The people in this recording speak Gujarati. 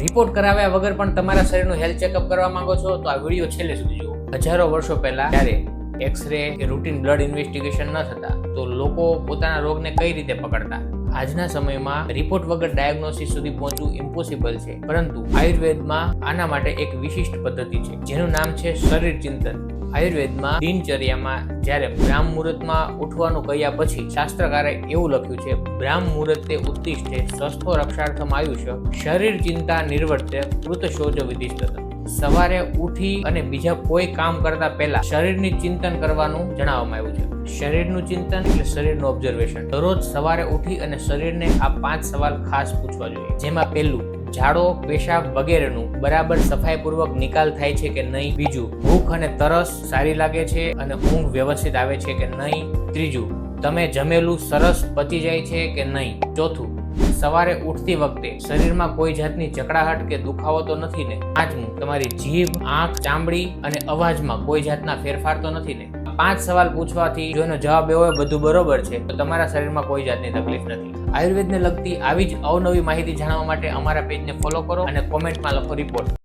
રિપોર્ટ કરાવ્યા વગર પણ તમારા શરીરનું હેલ્થ ચેકઅપ કરવા માંગો છો તો આ વિડીયો છેલ્લે સુધી જુઓ. હજારો વર્ષો પહેલા જ્યારે એક્સરે કે રૂટીન બ્લડ ઇન્વેસ્ટિગેશન ન થતા તો લોકો પોતાના રોગને કઈ રીતે પકડતા. આજના સમયમાં રિપોર્ટ વગર ડાયગ્નોસિસ સુધી પહોંચવું ઇમ્પોસિબલ છે, પરંતુ આયુર્વેદમાં આના માટે એક વિશિષ્ટ પદ્ધતિ છે જેનું નામ છે શરીર ચિંતન. આયુર્વેદમાં દિનચર્યામાં જ્યારે બ્રાહ્મ મુહૂર્તમાં ઉઠવાનું કહ્યા પછી શાસ્ત્રકારે એવું લખ્યું છે, બ્રાહ્મ મુહૂર્તે ઉત્તિષ્ઠે સ્વસ્થો રક્ષાર્થમ આયુષ્ય શરીર ચિંતા નિર્વર્તે કૃત શૌચ વિધિષ્ઠત. સવારે ઉઠી અને બીજા કોઈ કામ કરતા પહેલા શરીરની ચિંતન કરવાનું જણાવવામાં આવ્યું છે. શરીરનું ચિંતન એટલે શરીરનું ઓબ્ઝર્વેશન. દરરોજ સવારે ઉઠી અને શરીરને આ 5 સવાલ ખાસ પૂછવા જોઈએ, જેમાં પહેલું, ઝાડો, પેશાબ વગેરેનું બરાબર સફાઈપૂર્વક નિકાલ થાય છે કે નહીં. બીજું, ભૂખ અને તરસ સારી લાગે છે અને ઊંઘ વ્યવસ્થિત આવે છે કે નહીં. ત્રીજું, તમે જમેલું સરસ પચી જાય છે કે નહીં. ચોથું, સવારે ઉઠતી વખતે શરીરમાં કોઈ જાતની જકડાહટ કે દુખાવો તો નથી ને. પાંચમું, તમારી જીભ, આંખ, ચામડી અને અવાજમાં કોઈ જાતના ફેરફાર તો નથી ને. 5 સવાલ પૂછવાથી જો એનો જવાબ એવો બધું બરોબર છે તો તમારા શરીરમાં કોઈ જાતની તકલીફ નથી. આયુર્વેદને લગતી આવી જ અવનવી માહિતી જાણવા માટે અમારા પેજને ફોલો કરો અને કોમેન્ટમાં લખો રિપોર્ટ.